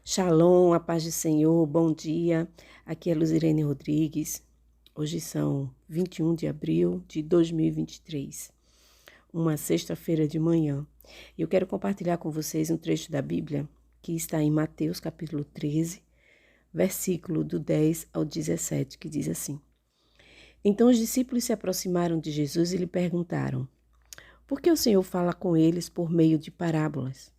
Shalom, a paz do Senhor, bom dia. Aqui é Luzirene Rodrigues. Hoje são 21 de abril de 2023, uma sexta-feira de manhã. Eu quero compartilhar com vocês um trecho da Bíblia que está em Mateus capítulo 13, versículo do 10 ao 17, que diz assim: Então os discípulos se aproximaram de Jesus e lhe perguntaram: Por que o Senhor fala com eles por meio de parábolas?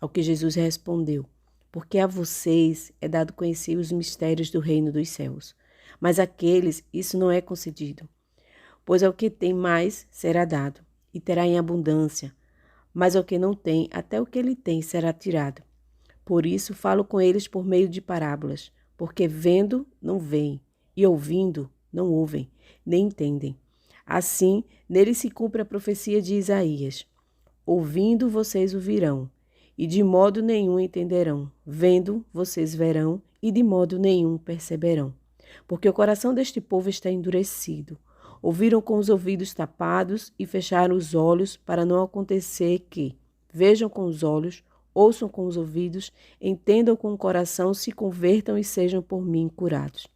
Ao que Jesus respondeu: Porque a vocês é dado conhecer os mistérios do reino dos céus, mas àqueles isso não é concedido. Pois ao que tem mais será dado, e terá em abundância, mas ao que não tem, até o que ele tem será tirado. Por isso falo com eles por meio de parábolas, porque vendo não veem, e ouvindo não ouvem, nem entendem. Assim, nele se cumpre a profecia de Isaías: Ouvindo vocês ouvirão, e de modo nenhum entenderão. Vendo vocês verão, e de modo nenhum perceberão. Porque o coração deste povo está endurecido. Ouviram com os ouvidos tapados e fecharam os olhos, para não acontecer que vejam com os olhos, ouçam com os ouvidos, entendam com o coração, se convertam e sejam por mim curados.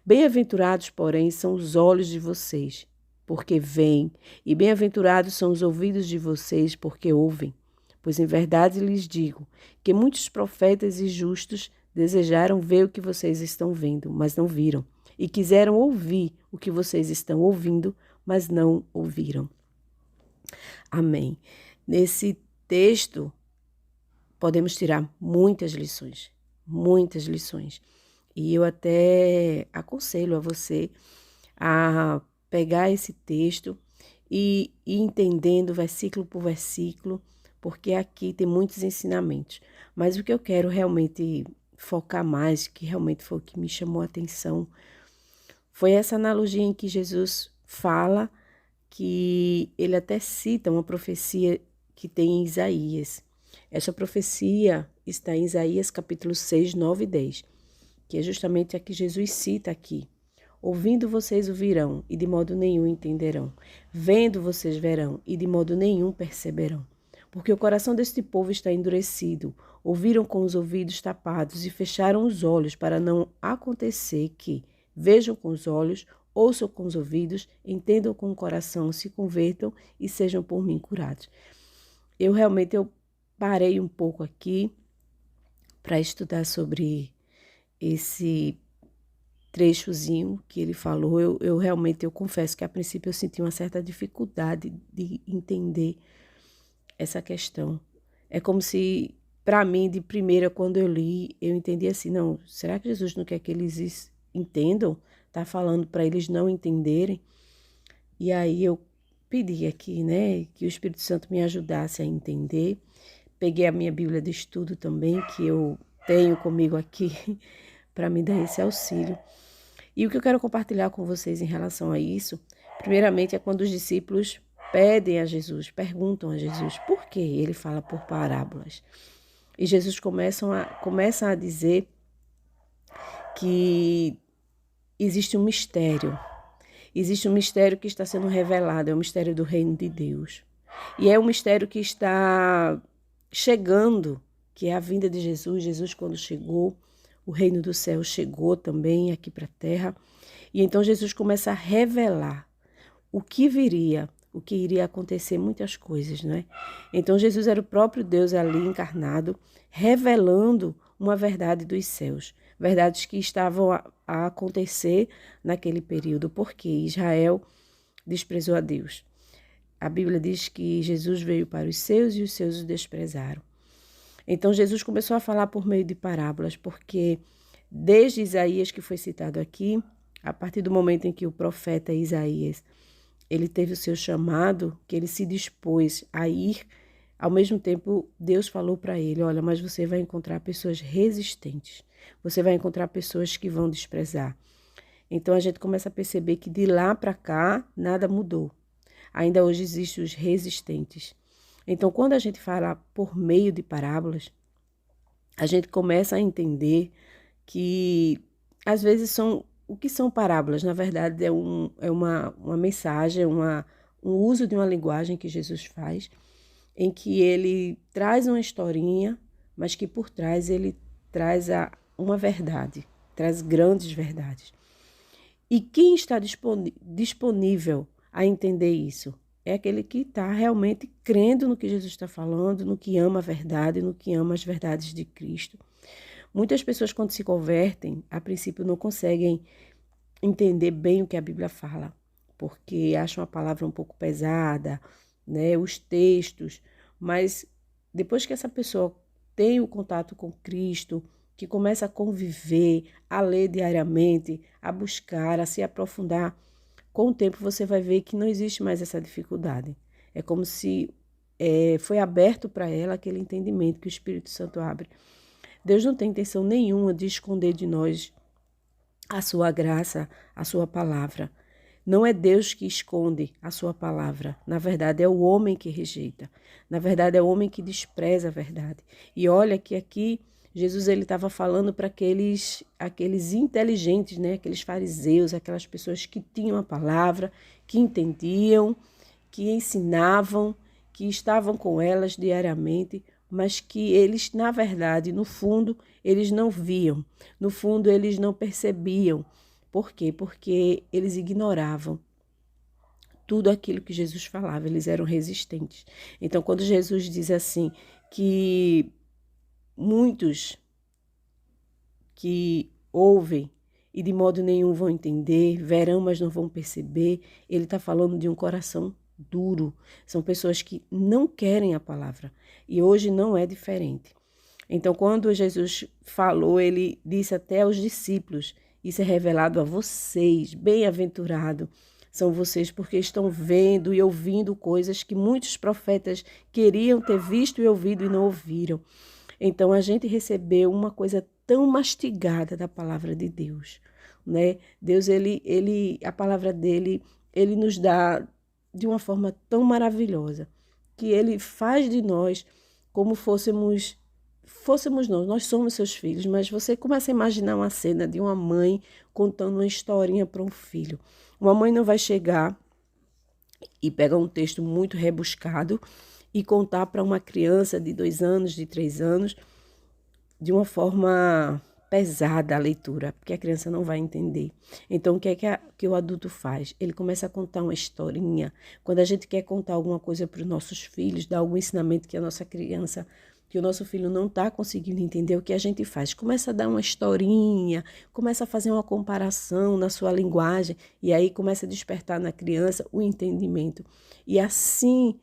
Bem-aventurados, porém, são os olhos de vocês, porque veem, e bem-aventurados são os ouvidos de vocês, porque ouvem. Pois em verdade lhes digo que muitos profetas e justos desejaram ver o que vocês estão vendo, mas não viram, e quiseram ouvir o que vocês estão ouvindo, mas não ouviram. Amém. Nesse texto, podemos tirar muitas lições. E eu até aconselho a você a pegar esse texto e ir entendendo versículo por versículo, porque aqui tem muitos ensinamentos. Mas o que eu quero realmente focar mais, que realmente foi o que me chamou a atenção, foi essa analogia em que Jesus fala, que ele até cita uma profecia que tem em Isaías. Essa profecia está em Isaías capítulo 6, 9 e 10, que é justamente a que Jesus cita aqui. Ouvindo vocês ouvirão, e de modo nenhum entenderão. Vendo vocês verão, e de modo nenhum perceberão. Porque o coração deste povo está endurecido. Ouviram com os ouvidos tapados e fecharam os olhos, para não acontecer que vejam com os olhos, ouçam com os ouvidos, entendam com o coração, se convertam e sejam por mim curados. Eu parei um pouco aqui para estudar sobre esse trechozinho que ele falou. Eu confesso que a princípio eu senti uma certa dificuldade de entender essa questão. É como se, para mim, de primeira, quando eu li, eu entendi assim: não, será que Jesus não quer que eles entendam? Está falando para eles não entenderem? E aí eu pedi aqui, né, que o Espírito Santo me ajudasse a entender. Peguei a minha Bíblia de estudo também, que eu tenho comigo aqui, para me dar esse auxílio. E o que eu quero compartilhar com vocês em relação a isso, primeiramente, é quando os discípulos pedem a Jesus, perguntam a Jesus por que ele fala por parábolas. E Jesus começa a dizer que existe um mistério. Existe um mistério que está sendo revelado, é o mistério do reino de Deus. E é um mistério que está chegando, que é a vinda de Jesus. Jesus, quando chegou, o reino do céu chegou também aqui para a terra. E então Jesus começa a revelar o que viria, o que iria acontecer, muitas coisas, né? Então Jesus era o próprio Deus ali encarnado, revelando uma verdade dos céus. Verdades que estavam a acontecer naquele período, porque Israel desprezou a Deus. A Bíblia diz que Jesus veio para os seus e os seus o desprezaram. Então Jesus começou a falar por meio de parábolas, porque desde Isaías, que foi citado aqui, a partir do momento em que o profeta Isaías ele teve o seu chamado, que ele se dispôs a ir, ao mesmo tempo Deus falou para ele: olha, mas você vai encontrar pessoas resistentes, você vai encontrar pessoas que vão desprezar. Então a gente começa a perceber que de lá para cá nada mudou. Ainda hoje existem os resistentes. Então quando a gente fala por meio de parábolas, a gente começa a entender que às vezes o que são parábolas, na verdade, é uma mensagem, um uso de uma linguagem que Jesus faz, em que ele traz uma historinha, mas que por trás ele traz uma verdade, traz grandes verdades. E quem está disponível a entender isso? É aquele que está realmente crendo no que Jesus está falando, no que ama a verdade, no que ama as verdades de Cristo. Muitas pessoas, quando se convertem, a princípio não conseguem entender bem o que a Bíblia fala, porque acham a palavra um pouco pesada, né, os textos, mas depois que essa pessoa tem o contato com Cristo, que começa a conviver, a ler diariamente, a buscar, a se aprofundar, com o tempo você vai ver que não existe mais essa dificuldade. É como se foi aberto para ela aquele entendimento que o Espírito Santo abre. Deus não tem intenção nenhuma de esconder de nós a sua graça, a sua palavra. Não é Deus que esconde a sua palavra. Na verdade, é o homem que rejeita. Na verdade, é o homem que despreza a verdade. E olha que aqui Jesus ele estava falando para aqueles inteligentes, né? Aqueles fariseus, aquelas pessoas que tinham a palavra, que entendiam, que ensinavam, que estavam com elas diariamente, mas que eles, na verdade, no fundo, eles não viam. No fundo, eles não percebiam. Por quê? Porque eles ignoravam tudo aquilo que Jesus falava, eles eram resistentes. Então, quando Jesus diz assim, que muitos que ouvem e de modo nenhum vão entender, verão, mas não vão perceber, ele está falando de um coração duro. São pessoas que não querem a palavra. E hoje não é diferente. Então, quando Jesus falou, ele disse até aos discípulos, isso é revelado a vocês, bem-aventurado são vocês, porque estão vendo e ouvindo coisas que muitos profetas queriam ter visto e ouvido e não ouviram. Então, a gente recebeu uma coisa tão mastigada da palavra de Deus, né? Deus, a palavra dele, ele nos dá de uma forma tão maravilhosa, que ele faz de nós como fôssemos nós somos seus filhos, mas você começa a imaginar uma cena de uma mãe contando uma historinha para um filho. Uma mãe não vai chegar e pegar um texto muito rebuscado e contar para uma criança de 2 anos, de 3 anos, de uma forma pesada a leitura, porque a criança não vai entender. Então, o que é que o adulto faz? Ele começa a contar uma historinha. Quando a gente quer contar alguma coisa para os nossos filhos, dar algum ensinamento que a nossa criança, que o nosso filho não está conseguindo entender, o que a gente faz? Começa a dar uma historinha, começa a fazer uma comparação na sua linguagem, e aí começa a despertar na criança o entendimento. E assim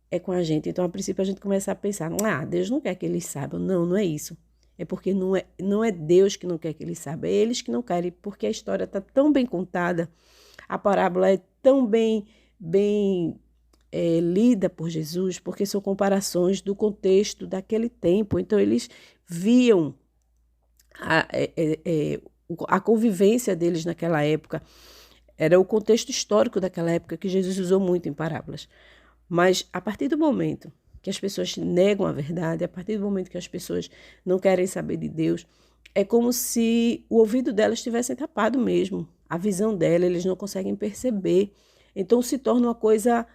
é com a gente. Então, a princípio, a gente começa a pensar, Deus não quer que eles saibam. Não, não é isso. É porque não é Deus que não quer que eles saibam, é eles que não querem, porque a história está tão bem contada, a parábola é tão bem lida por Jesus, porque são comparações do contexto daquele tempo. Então, eles viam a convivência deles naquela época, era o contexto histórico daquela época que Jesus usou muito em parábolas. Mas a partir do momento que as pessoas negam a verdade, a partir do momento que as pessoas não querem saber de Deus, é como se o ouvido delas estivesse tapado mesmo. A visão dela, eles não conseguem perceber. Então se torna uma coisa,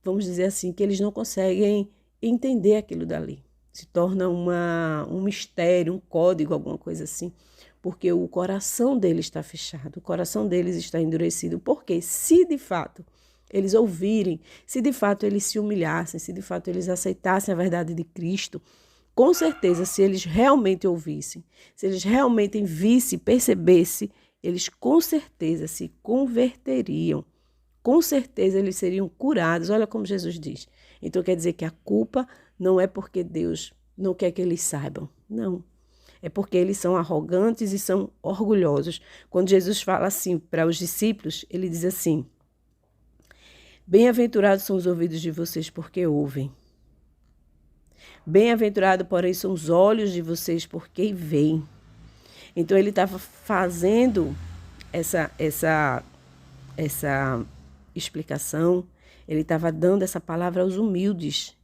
vamos dizer assim, que eles não conseguem entender aquilo dali. Se torna um mistério, um código, alguma coisa assim. Porque o coração deles está fechado, o coração deles está endurecido. Porque se de fato eles ouvirem, se de fato eles se humilhassem, se de fato eles aceitassem a verdade de Cristo, com certeza, se eles realmente ouvissem, se eles realmente vissem, percebessem, eles com certeza se converteriam, com certeza eles seriam curados. Olha como Jesus diz. Então quer dizer que a culpa não é porque Deus não quer que eles saibam, não. É porque eles são arrogantes e são orgulhosos. Quando Jesus fala assim para os discípulos, ele diz assim: bem-aventurados são os ouvidos de vocês porque ouvem. Bem-aventurado, porém, são os olhos de vocês porque veem. Então, ele estava fazendo essa explicação, ele estava dando essa palavra aos humildes,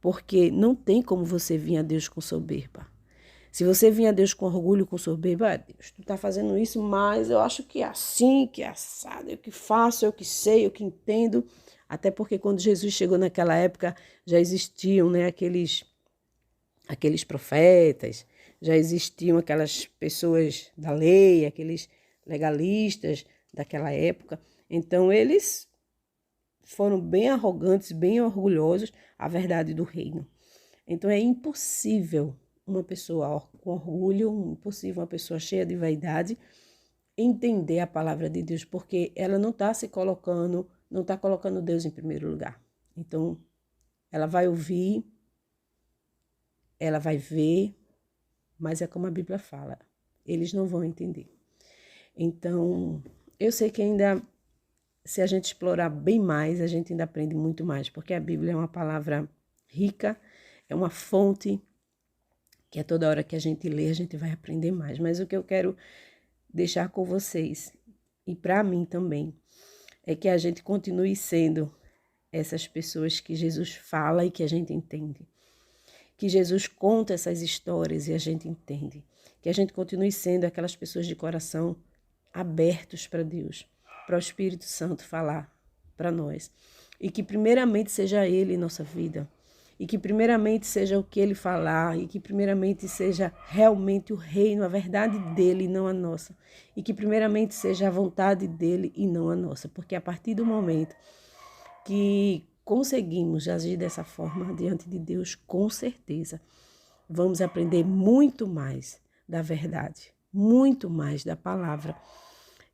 porque não tem como você vir a Deus com soberba. Se você vir a Deus com orgulho, com soberba, Deus, tu está fazendo isso, mas eu acho que é assim, que é assado, eu que faço, eu que sei, eu que entendo. Até porque quando Jesus chegou naquela época, já existiam, né, aqueles aqueles profetas, já existiam aquelas pessoas da lei, aqueles legalistas daquela época. Então, eles foram bem arrogantes, bem orgulhosos à verdade do reino. Então, é impossível uma pessoa com orgulho, impossível uma pessoa cheia de vaidade, entender a palavra de Deus, porque ela não está se colocando, não está colocando Deus em primeiro lugar. Então, ela vai ouvir, ela vai ver, mas é como a Bíblia fala, eles não vão entender. Então, eu sei que ainda, se a gente explorar bem mais, a gente ainda aprende muito mais, porque a Bíblia é uma palavra rica, é uma fonte que a toda hora que a gente lê, a gente vai aprender mais. Mas o que eu quero deixar com vocês, e para mim também, é que a gente continue sendo essas pessoas que Jesus fala e que a gente entende. Que Jesus conta essas histórias e a gente entende. Que a gente continue sendo aquelas pessoas de coração abertos para Deus, para o Espírito Santo falar para nós. E que primeiramente seja Ele em nossa vida. E que primeiramente seja o que Ele falar. E que primeiramente seja realmente o reino, a verdade dEle e não a nossa. E que primeiramente seja a vontade dEle e não a nossa. Porque a partir do momento que conseguimos agir dessa forma diante de Deus, com certeza vamos aprender muito mais da verdade, muito mais da palavra.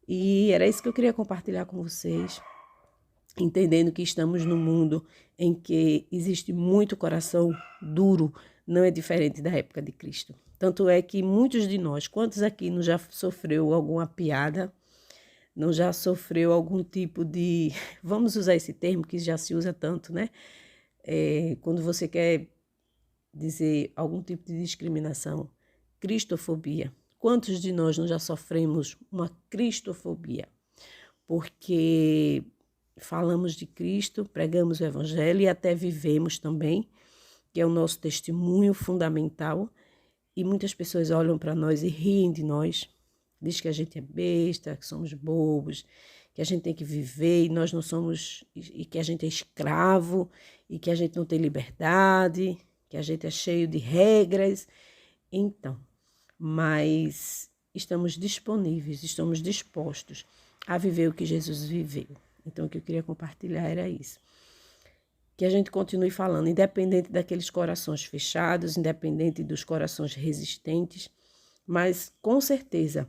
E era isso que eu queria compartilhar com vocês, entendendo que estamos num mundo em que existe muito coração duro, não é diferente da época de Cristo. Tanto é que muitos de nós, quantos aqui não já sofreu alguma piada, não já sofreu algum tipo de, vamos usar esse termo que já se usa tanto, né? Quando você quer dizer algum tipo de discriminação, cristofobia. Quantos de nós não já sofremos uma cristofobia? Porque falamos de Cristo, pregamos o Evangelho e até vivemos também, que é o nosso testemunho fundamental, e muitas pessoas olham para nós e riem de nós, diz que a gente é besta, que somos bobos, que a gente tem que viver e nós não somos, e que a gente é escravo, e que a gente não tem liberdade, que a gente é cheio de regras. Então, mas estamos disponíveis, estamos dispostos a viver o que Jesus viveu. Então, o que eu queria compartilhar era isso. Que a gente continue falando, independente daqueles corações fechados, independente dos corações resistentes, mas com certeza,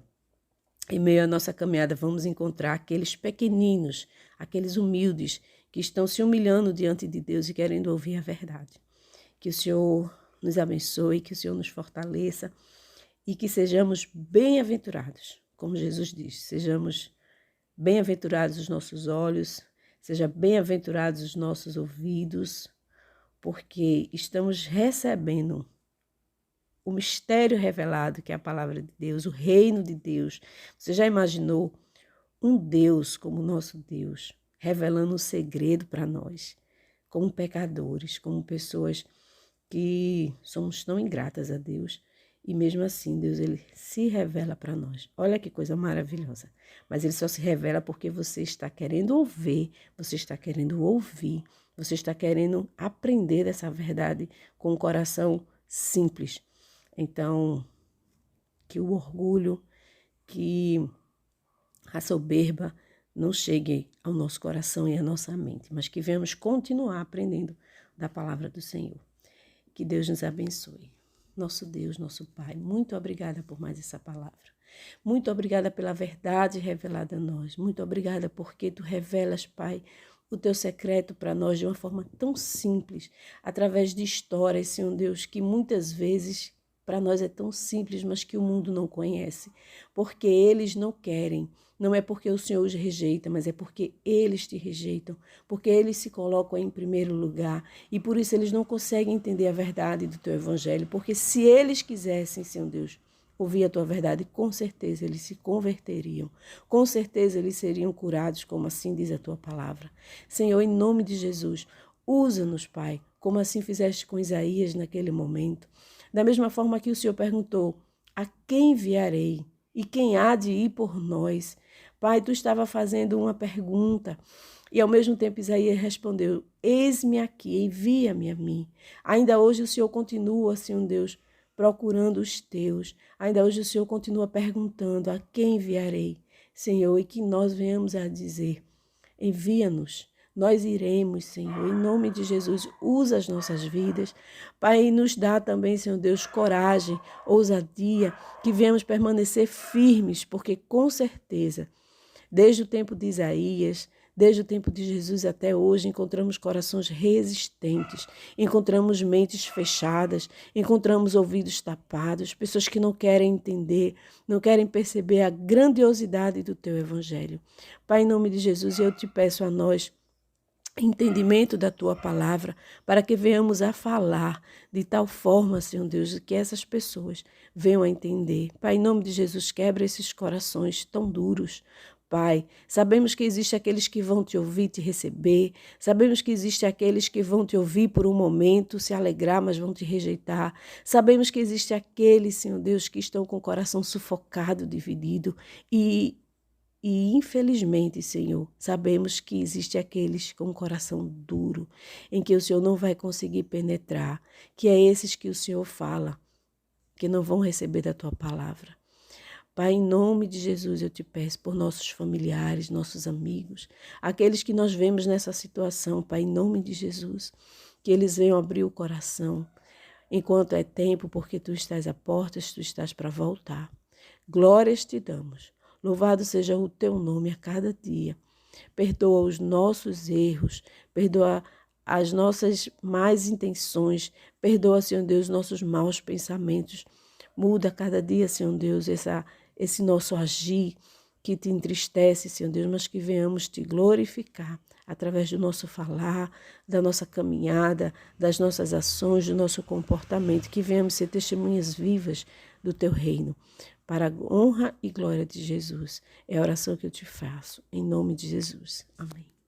em meio à nossa caminhada, vamos encontrar aqueles pequeninos, aqueles humildes, que estão se humilhando diante de Deus e querendo ouvir a verdade. Que o Senhor nos abençoe, que o Senhor nos fortaleça e que sejamos bem-aventurados, como Jesus diz, sejamos bem-aventurados os nossos olhos, seja bem-aventurados os nossos ouvidos, porque estamos recebendo o mistério revelado, que é a palavra de Deus, o reino de Deus. Você já imaginou um Deus como o nosso Deus, revelando um segredo para nós, como pecadores, como pessoas que somos tão ingratas a Deus, e mesmo assim Deus ele se revela para nós. Olha que coisa maravilhosa. Mas ele só se revela porque você está querendo ouvir, você está querendo ouvir, você está querendo aprender dessa verdade com um coração simples. Então, que o orgulho, que a soberba não chegue ao nosso coração e à nossa mente, mas que venhamos continuar aprendendo da palavra do Senhor. Que Deus nos abençoe. Nosso Deus, nosso Pai, muito obrigada por mais essa palavra. Muito obrigada pela verdade revelada a nós. Muito obrigada porque Tu revelas, Pai, o Teu secreto para nós de uma forma tão simples, através de histórias, Senhor Deus, que muitas vezes para nós é tão simples, mas que o mundo não conhece, porque eles não querem. Não é porque o Senhor os rejeita, mas é porque eles te rejeitam, porque eles se colocam em primeiro lugar e por isso eles não conseguem entender a verdade do teu evangelho, porque se eles quisessem, Senhor Deus, ouvir a tua verdade, com certeza eles se converteriam, com certeza eles seriam curados, como assim diz a tua palavra. Senhor, em nome de Jesus, usa-nos, Pai, como assim fizeste com Isaías naquele momento. Da mesma forma que o Senhor perguntou, a quem enviarei e quem há de ir por nós? Pai, Tu estava fazendo uma pergunta e ao mesmo tempo Isaías respondeu, eis-me aqui, envia-me a mim. Ainda hoje o Senhor continua, Senhor Deus, procurando os teus. Ainda hoje o Senhor continua perguntando a quem enviarei, Senhor, e que nós venhamos a dizer, envia-nos. Nós iremos, Senhor, em nome de Jesus, usa as nossas vidas. Pai, nos dá também, Senhor Deus, coragem, ousadia, que venhamos permanecer firmes, porque com certeza, desde o tempo de Isaías, desde o tempo de Jesus até hoje, encontramos corações resistentes, encontramos mentes fechadas, encontramos ouvidos tapados, pessoas que não querem entender, não querem perceber a grandiosidade do teu evangelho. Pai, em nome de Jesus, eu te peço a nós entendimento da tua palavra, para que venhamos a falar de tal forma, Senhor Deus, que essas pessoas venham a entender. Pai, em nome de Jesus, quebra esses corações tão duros. Pai, sabemos que existe aqueles que vão te ouvir, te receber. Sabemos que existe aqueles que vão te ouvir por um momento, se alegrar, mas vão te rejeitar. Sabemos que existe aqueles, Senhor Deus, que estão com o coração sufocado, dividido e infelizmente, Senhor, sabemos que existe aqueles com o coração duro, em que o Senhor não vai conseguir penetrar, que é esses que o Senhor fala, que não vão receber da tua palavra. Pai, em nome de Jesus, eu te peço por nossos familiares, nossos amigos, aqueles que nós vemos nessa situação, Pai, em nome de Jesus, que eles venham abrir o coração, enquanto é tempo, porque tu estás à porta, tu estás para voltar. Glórias te damos. Louvado seja o teu nome a cada dia. Perdoa os nossos erros, perdoa as nossas más intenções, perdoa, Senhor Deus, nossos maus pensamentos. Muda a cada dia, Senhor Deus, esse nosso agir que te entristece, Senhor Deus, mas que venhamos te glorificar através do nosso falar, da nossa caminhada, das nossas ações, do nosso comportamento, que venhamos ser testemunhas vivas do teu reino, para a honra e glória de Jesus. É a oração que eu te faço, em nome de Jesus. Amém.